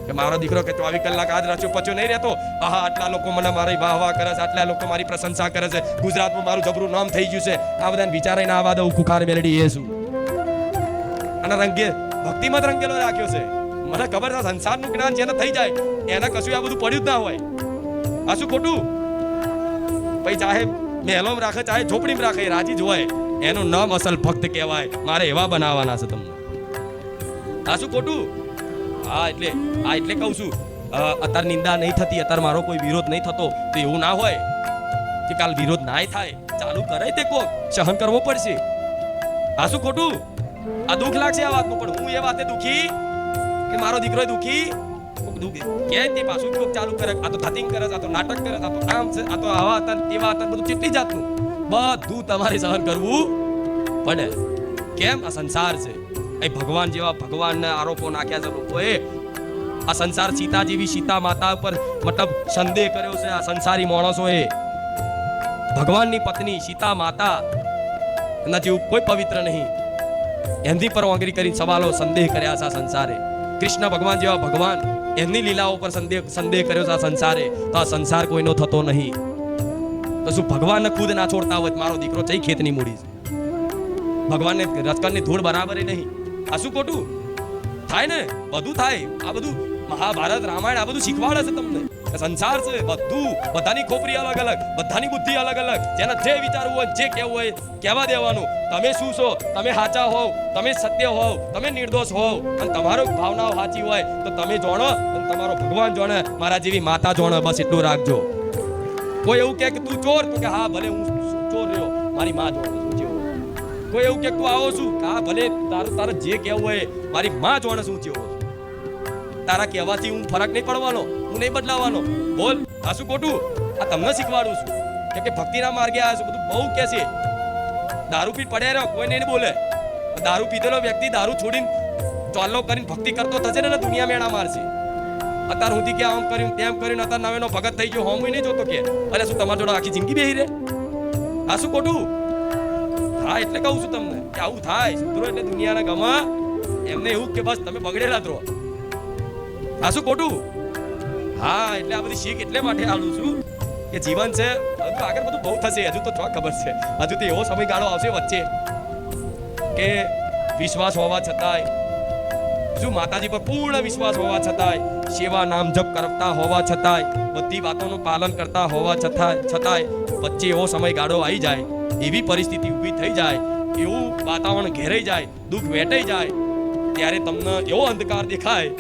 કે મારો દીકરો કે 24 કલાક આજ રચ્યો પચ્યો નહીં રહેતો. આહા, આટલા લોકો મને મારી વાહ વાહ કરે છે, આટલા લોકો મારી પ્રશંસા કરે છે, ગુજરાતમાં મારું જબરું નામ થઈ ગયું છે. આ બધાને વિચારીને આવા દઉં ખુખાર મેલડી એ શું? અને રંગે ભક્તિમત રંગેલો રાખ્યો છે. મને ખબર છે સંસારનું જ્ઞાન જેને થઈ જાય એને કશું આ બધું પડ્યું જ ના હોય. આ શું ખોટું? ભાઈ ચાહે મહેલોમાં રાખે ચાહે ઝોપડીમાં રાખે, રાજી જ હોય. એનું નામ અસલ ભક્ત કહેવાય. મારે એવા બનાવવાના છે તમને. આ શું ખોટું? એટલે કહું છું, અત્યારે નિંદા નહીં થતી, અત્યારે મારો કોઈ વિરોધ નહીં થતો, તો એવું ના હોય કે કાલ વિરોધ ના થાય. ચાલુ કરે તે કોક સહન કરવો પડશે. આ શું ખોટું? આ દુઃખ લાગશે આ વાતનું, પણ હું એ વાતે દુખી કે મારો દીકરો દુખી કે તે પાછું કોક ચાલુ કરે. આ તો ધતિંગ કરે, આ તો નાટક કરે, આ તો આમ છે, આ તો આવા હતા તેવા હતા, બધું કેટલી જાતનું બધું તમારે સહન કરવું પડે. કેમ? આ સંસાર છે. એ ભગવાન જેવા ભગવાનને આરોપો નાખ્યા છે લોકોએ. આ સંસાર સીતા જેવી સીતા માતા ઉપર મતલબ સંદેહ કર્યો છે આ સંસારી માણસોએ. ભગવાનની પત્ની સીતા માતા એના જેવું કોઈ પવિત્ર નહીં. એમની પર આંગળી કરીને સવાલો સંદેહ કર્યા છે આ સંસારે. કૃષ્ણ ભગવાન જેવા ભગવાન એમની લીલાઓ પર સંદેહ કર્યો છે આ સંસારે. તો આ સંસાર કોઈનો થતો નહીં. તો શું ભગવાનને ખુદ ના છોડતા હોય મારો દીકરો ચઈ ખેતની મૂડી છે? ભગવાનને રજકણની ધૂળ બરાબર નહીં. આ શું ખોટું થાય ને? બધું થાય. આ બધું મહાભારત રામાયણ આ બધું શીખવાડે છે તમને. સંસાર છે બધું, બધાની ખોપરી અલગ અલગ, બધાની બુદ્ધિ અલગ અલગ. જેને જે વિચારવું હોય જે કહેવું હોય કહેવા દેવાનું. તમે શું છો? તમે સાચા હોવ, તમે સત્ય હોવ, તમે નિર્દોષ હોવ અને તમારો ભાવનાઓ સાચી હોય તો તમે જાણો અને તમારો ભગવાન જાણે, મારા જેવી માતા જાણે. બસ એટલું રાખજો. કોઈ એવું કહે કે તું ચોર, તો કે હા ભલે હું ચોર રહ્યો, મારી માં જાણે શું જેવો. કોઈ એવું કે તું આવો છું, હા ભલે તારે જે કહેવું હોય મારી માં જાણે શું જેવો. તારા કહેવાથી હું ફરક નહીં પડવાનો, હું નહીં બદલાવાનો. બોલ, આ શું ખોટું? આ તમને શીખવાડું છું કે ભક્તિના માર્ગે આવ્યા છું. બધું બહુ કે છે દારૂ પી પડ્યા રહ્યો, કોઈ નહીં બોલે. દારૂ પીધેલો વ્યક્તિ દારૂ છોડીને ચાલો કરીને ભક્તિ કરતો થશે ને દુનિયા મેળા મારશે. અત્યાર સુધી કે આમ કર્યું તેમ કર્યું, અત્યારે નવેનો ભગત થઈ ગયો, હોમ નહીં જોતો કે અરે શું તમારી જોડે આખી જિંદગી બેહી રહે? આ શું ખોટું? હા, એટલે કહું છું તમને કે આવું થાય. સુધરો એટલે દુનિયાના ગમા એમને એવું કે બસ તમે બગડેલા જ રહો. આ શું ખોટું? હા, એટલે આ બધી શીખ એટલે માટે આવું છું કે જીવન છે, હજુ આગળ બધું બહુ થશે. હજુ તો ખબર છે, હજુ તો એવો સમયગાળો આવશે વચ્ચે કે વિશ્વાસ હોવા છતાંય, શું માતાજી પર પૂર્ણ વિશ્વાસ હોવા છતાંય, સેવા નામ જપ કરતા હોવા છતાંય, બધી વાતોનું પાલન કરતા હોવા છતાંય વચ્ચે એવો સમયગાળો આવી જાય, એવી પરિસ્થિતિ ઊભી થઈ જાય, એવું વાતાવરણ ઘેરાઈ જાય, દુઃખ વેટાઈ જાય, ત્યારે તમને એવો અંધકાર દેખાય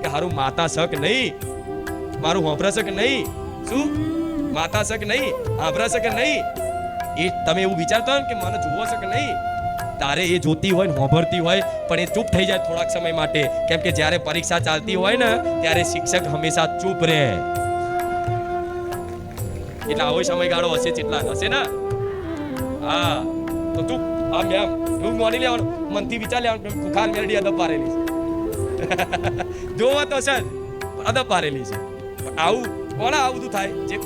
કે હારું માતા શક નહીં, મારું હોંભરા કે નહીં, શું માતા છે કે નહીં, આભરા છે કે નહીં, એ તમે એવું વિચારતા હોય કે મને જોવો છે કે નહીં. તારે એ જોતી હોય ને હોંભરતી હોય, પણ એ ચૂપ થઈ જાય થોડાક સમય માટે. કેમ કે જ્યારે પરીક્ષા ચાલતી હોય ને ત્યારે શિક્ષક હંમેશા ચૂપ રહે. એટલે આવો સમયગાળો હશે, કેટલા હશે ને? હા, તો ચૂપ. આમ એમ એવું માની લેવાનું, મનથી વિચાર લેવાનું ખુખાર મેરડી અદબ પારેલી છે. જોવા તો છે અદબ પારેલી છે. આવું કોણ આવું બધું થાય? જે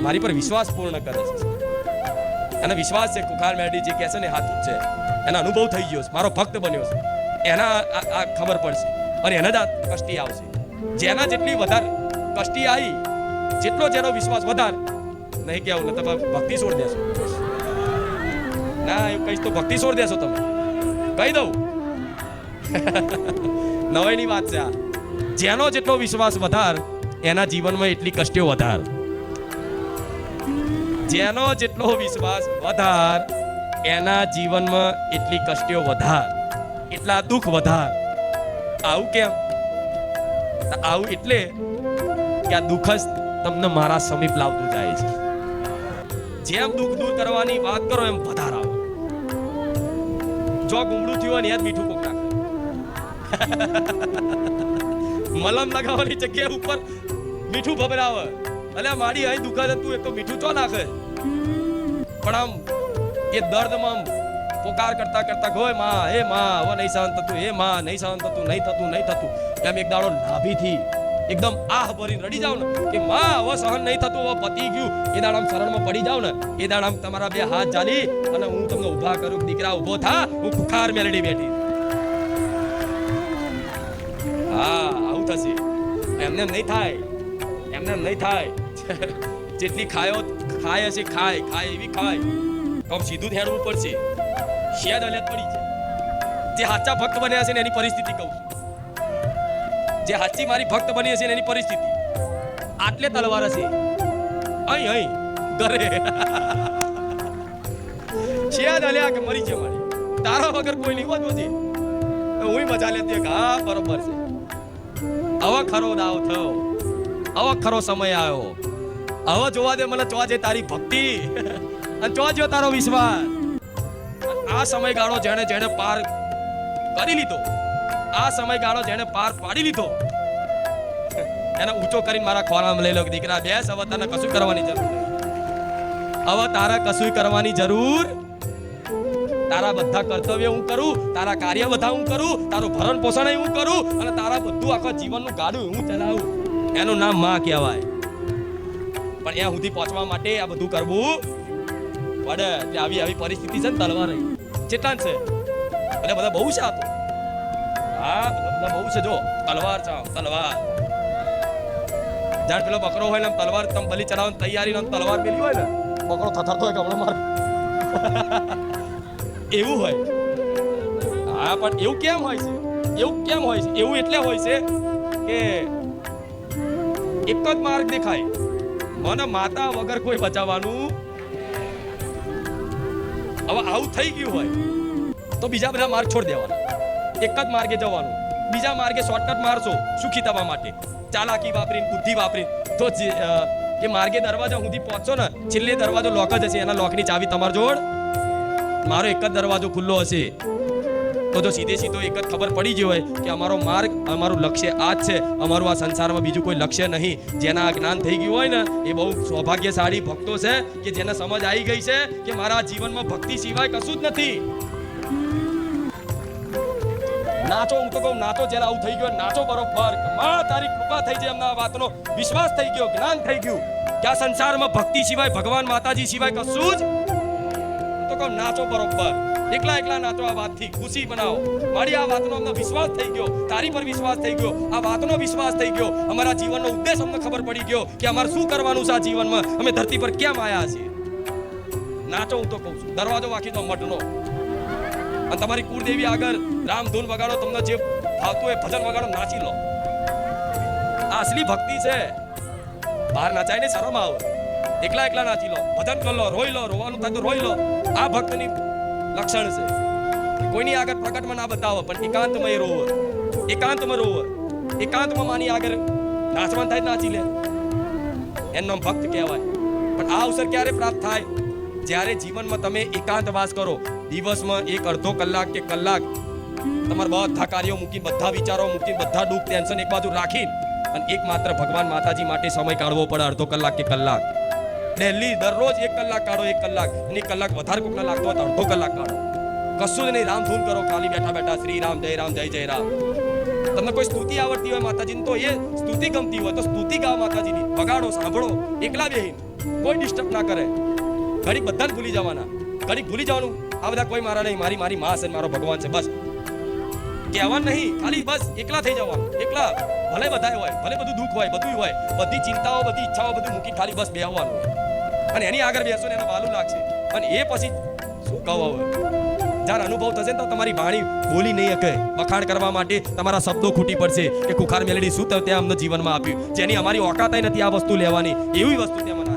મારી પર વિશ્વાસ પૂર્ણ કરે છે. એનો વિશ્વાસ છે. ખુખાર મેરડી જે કહે છે ને હાથ છે, એનો અનુભવ થઈ ગયો છે, મારો ભક્ત બન્યો છે, એના આ ખબર પડશે અને એને જ આ કષ્ટી આવશે. જેના જેટલી વધારે કષ્ટી આવી, જેટલો જેનો વિશ્વાસ વધારે, નહીં કેવું ને તમે ભક્તિ છોડ દેશો. ના એવું કહીશ તો ભક્તિ છોડ દેશો તમે, કહી દઉં. નવાઈની વાત છે આ. જેનો જેટલો વિશ્વાસ વધારે એના જીવનમાં એટલી કષ્ટીઓ વધાર. જેનો જેટલો વિશ્વાસ વધાર એના જીવનમાં એટલી કષ્ટીઓ વધાર, એટલા દુઃખ વધાર. આવું કેમ? આવું એટલે કે આ દુઃખ જ તમને મારા સમીપ લાવતું જાય છે. જેમ દુઃખ દૂર કરવાની વાત કરો એમ વધાર આવે. જો ગુમડું થયું હોય ને યાદ મીઠું કોક નાખે. મલમ લગાવવાની જગ્યા ઉપર મીઠું ભભરાવે. અલ્યા મારી અહીં દુકાન તું એક તો મીઠું ચો નાખે. પણ આમ એ દર્દમાં પોકાર કરતા કરતા હોય માં, હે માં હવે નહીં સહન થતું, હે માં નહીં સહન થતું, નહીં થતું. એમ એક દાડો નાભીથી એકદમ આહ ભરીને રડી જાવ ને કે માં હવે સહન નહીં થતું, હવે પતી ગયું. એ દાડામ શરણમાં પડી જાવ ને, એ દાડામ તમારા બે હાથ જાલી અને હું તમને ઊભા કરું, દીકરા ઊભો થા, હું ખુખાર મેલડી બેઠી. હા, આવું થશે. એમને નહીં થાય, એમને નહીં થાય. જેટલી ખાય હશે ખાય એવી ખાય. કમ સીધું હેડવું પડશે. શેદ અલગ પડી છે. જે સાચા ભક્ત બન્યા છે ને એની પરિસ્થિતિ કહું છું. જે સાચી મારી ભક્ત બની હશે ને એની પરિસ્થિતિ આટલે તલવાર હશે. અહીં ઘરે શેદ અલ્યા કે મરી છે મારી. તારા વગર કોઈ નહીં હોત છે. હું મજા લેતી કે હા બરોબર છે. હવે ખરો દાવ થયો, હવે ખરો સમય આવ્યો. હવે જોવા દે મને ચોજે તારી ભક્તિ અને ચોજ્યો તારો વિશ્વાસ. આ સમયગાળો જેણે જેણે પાર કરી લીધો, આ સમયગાળો જેણે પાર પાડી લીધો, એને ઊંચો કરીને મારા ખોળામાં લઈ લો કે દીકરા બેસ, હવે તને કશું કરવાની જરૂર નહીં. હવે તારા કશું કરવાની જરૂર. તારા બધા કર્તવ્ય હું કરું, તારા કાર્ય બધા હું કરું, તારું ભરણ પોષણ હું કરું અને તારા બધું આખા જીવનનું ગાડું હું ચલાવું. એનું નામ માં કહેવાય. પણ ત્યાં સુધી પહોંચવા માટે આ બધું કરવું પડે. એટલે આવી પરિસ્થિતિ છે ને તલવાર રહી ચેટલા છે એટલે બધા બહુ છે. આ તો હા બધા બહુ છે. જો તલવાર છે, તલવાર જાણ પેલો બકરો હોય ને તલવાર તમે બલી ચડાવવાની તૈયારી ને તલવાર પેલી હોય ને બકરો થથરતો હોય કે હમણાં માર એવું હોય. હા પણ એવું કેમ હોય છે? એવું કેમ હોય છે? એવું એટલે હોય છે કે એક જ માર્ગ દેખાય. મને માતા વગર કોઈ બચાવવાનું. હવે આવું થઈ ગયું હોય તો બીજા બધા માર્ગ છોડી દેવાના. એક જ માર્ગે જવાનું. બીજા માર્ગે શોર્ટકટ મારશો સુખી થવા માટે, ચાલાકી વાપરીને, બુદ્ધિ વાપરીને, તો એ માર્ગે દરવાજા સુધી પહોંચશો ને છેલ્લે દરવાજો લોક જ હશે. એના લોકની ચાવી તમાર જોડ. મારો એક જ દરવાજો ખુલ્લો હશે. તો જો સીધે સીધો એક જ ખબર પડી ગઈ હોય કે અમારો માર્ગ, અમારું લક્ષ્ય આ જ છે, અમારું આ સંસારમાં બીજું કોઈ લક્ષ્ય નહીં. જેના જ્ઞાન થઈ ગયું હોય ને એ બહુ સૌભાગ્યશાળી ભક્તો છે કે જેને સમજ આવી ગઈ છે કે મારા જીવનમાં ભક્તિ સિવાય કશું જ નથી. નાચો, હું તો કહું નાચો. જેને આવું થઈ ગયું નાચો બરોબર. માં તારી કૃપા થઈ જાય, એમના વાતનો વિશ્વાસ થઈ ગયો, જ્ઞાન થઈ ગયું કે આ સંસારમાં ભક્તિ સિવાય, ભગવાન માતાજી સિવાય કશું જ. હું તો કહું નાચો બરોબર. એકલા નાચો. આ વાતથી ખુશી બનાવો. મારી આ વાતનો અમને વિશ્વાસ થઈ ગયો, તારી પર વિશ્વાસ થઈ ગયો, આ વાતનો વિશ્વાસ થઈ ગયો, અમારા જીવનનો ઉદ્દેશ અમને ખબર પડી ગયો કે અમારે શું કરવાનું છે આ જીવનમાં, અમે ધરતી પર કેમ આવ્યા છીએ. નાચો, હું તો કહું છું. દરવાજો વાંકી દો મઠનો અને તમારી કુળદેવી આગળ રામધૂન વગાડો. તમને જે ફાવતું હોય ભજન વગાડો, નાચી લો. આ અસલી ભક્તિ છે. બહાર નાચાય ને શરમ આવે. એકલા નાચી લો, ભજન કરી લો, રોઈ લો. રોવાનું થાય તો રોઈ લો. આ ભક્તની લક્ષણ છે. કોઈની આગળ પ્રકટમાં ના બતાવો પણ એકાંતમાં રોવો. એકાંતમાં રોવો. એકાંતમાં માની આગળ નાચવાન થાય નાચી લે. એનો ભક્ત કહેવાય. પણ આ અવસર ક્યારે પ્રાપ્ત થાય? જ્યારે જીવનમાં તમે એકાંતવાસ કરો. દિવસમાં એક અડધો કલાક કે કલાક તમારા બધા કાર્યો મૂકી, બધા વિચારો મૂકી, બધા દુઃખ ટેન્શન એક બાજુ રાખીને અને એક માત્ર ભગવાન માતાજી માટે સમય કાઢવો પડે. અડધો કલાક કે કલાક ડેલી દરરોજ 1 કલાક કાઢો. 1 કલાક અને 1 કલાક વધારે કોકને લાગતો હોય તો અડધો કલાક કાઢો. કશું જ નહીં, રામધૂન કરો. ખાલી બેઠા શ્રી રામ જય રામ. તમને કોઈ સ્તુતિ આવડતી હોય માતાજીની તો એ સ્તુતિ ગમતી હોય તો સ્તુતિ ગાઓ માતાજીની. વગાડો, સાંભળો. એકલા બેહીને કોઈ ડિસ્ટર્બ ના કરે. ઘડીક બધાને ભૂલી જવાના. ઘડીક ભૂલી જવાનું આ બધા કોઈ મારા નહીં, મારી માં છે, મારો ભગવાન છે. બસ કહેવાનું નહીં, ખાલી બસ એકલા થઈ જવાનું. એકલા ભલે બધા હોય, ભલે બધું દુઃખ હોય, બધું હોય, બધી ચિંતાઓ, બધી ઈચ્છાઓ બધું મૂકી ખાલી બસ બેહવાનું. અને એની આગળ બેસો ને એને વાલું લાગશે. અને એ પછી શું કહો હવે જ્યારે અનુભવ થશે ને તો તમારી વાણી બોલી નહીં શકે. વખાણ કરવા માટે તમારા શબ્દો ખૂટી પડશે કે કુખાર મેલડી શું ત્યાં અમને જીવનમાં આપ્યું, જેની અમારી ઓકાત નથી આ વસ્તુ લેવાની. એવી વસ્તુ ત્યાં મને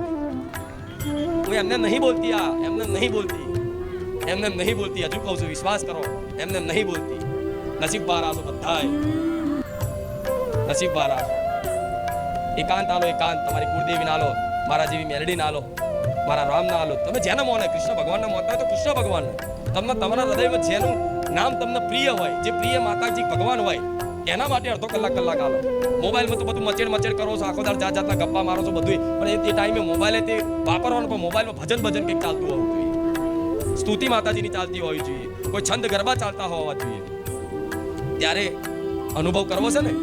હું એમને નહીં બોલતી. આ એમને નહીં બોલતી, એમને નહીં બોલતી. હજુ કહું છું, વિશ્વાસ કરો, એમને નહીં બોલતી. નસીબ બહાર આવશો બધાય. નસીબ બહાર આવશો. એકાંત આલો. એકાંત તમારી કુળદેવી ના લો, મારા જેવી મેલડી ના લો, મારા રામ ના લો. તમે જેને મોને કૃષ્ણ ભગવાનને મોનતા હોય તો કૃષ્ણ ભગવાન. તમને તમારા હૃદયમાં જેનું નામ તમને પ્રિય હોય, જે પ્રિય માતાજી ભગવાન હોય, એના માટે અડધો કલાક આલો. મોબાઈલમાં તો બધું મચેડ કરો છો, આખો દાર જાતના ગપ્પા મારો છો બધું. પણ એ ટાઈમે મોબાઈલે તે વાપરવાનું. પણ મોબાઈલમાં ભજન કંઈક ચાલતું હોવું જોઈએ. સ્તુતિ માતાજીની ચાલતી હોવી જોઈએ. કોઈ છંદ ગરબા ચાલતા હોવા જોઈએ. ત્યારે અનુભવ કરવો છે ને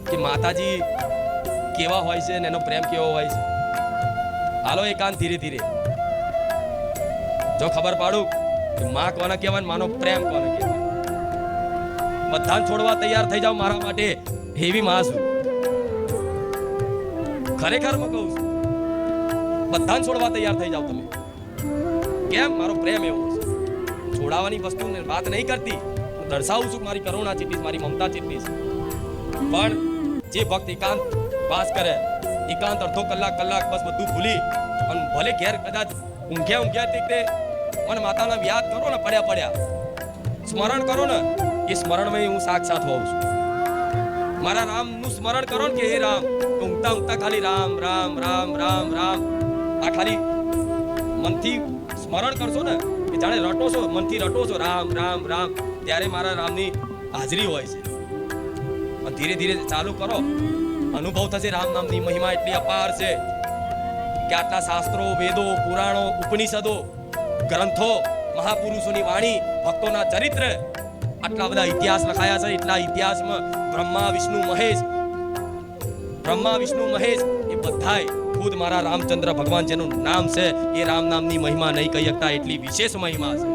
કે માતાજી કેવા હોય છે ને એનો પ્રેમ કેવો હોય છે. હાલો એકાંત ધીરે ધીરે. જો ખબર પાડું કે માં કોને કહેવાય, માનો પ્રેમ કોને કહેવાય. બધાને છોડવા તૈયાર થઈ જાવ મારા માટે. એવી માં છું. ખરેખર હું કહું છું, બધાને છોડવા તૈયાર થઈ જાવ તમે. કેમ? મારો પ્રેમ એવો છે. છોડાવવાની વસ્તુને વાત નહીં કરતી, હું દર્શાવું છું મારી કરુણા ચીટીસ, મારી મમતા ચીટીસ. પણ જે ભક્ત એકાંત વાસ કરે, એકાંત અડધો કલાક બસ બધું ભૂલી અને ભલે ઘેર કદાચ ઊંઘ્યા તે મને માતાના યાદ કરો ને, પડ્યા સ્મરણ કરો ને, એ સ્મરણમાં હું સાક્ષાત હોઉં છું. મારા રામનું સ્મરણ કરો ને કે હે રામ, તો ઊંઘતા ખાલી રામ રામ રામ રામ રામ આ ખાલી મનથી સ્મરણ કરશો ને, કે જાણે રટો છો, મનથી રટો છો રામ રામ રામ, ત્યારે મારા રામની હાજરી હોય છે. અને ધીરે ધીરે ચાલુ કરો, અનુભવ થશે રામ નામની મહિમા એટલી અપાર છે કે આટલા શાસ્ત્રો, વેદો, પુરાણો, ઉપનિષદો, ગ્રંથો, મહાપુરુષોની વાણી, ભક્તોના ચરિત્ર, આટલા બધા ઇતિહાસ લખાયા છે. એટલા ઇતિહાસમાં બ્રહ્મા વિષ્ણુ મહેશ એ બધાય ખુદ મારા રામચંદ્ર ભગવાન જેનું નામ છે, એ રામ નામની મહિમા નહીં કહી શકતા, એટલી વિશેષ મહિમા છે.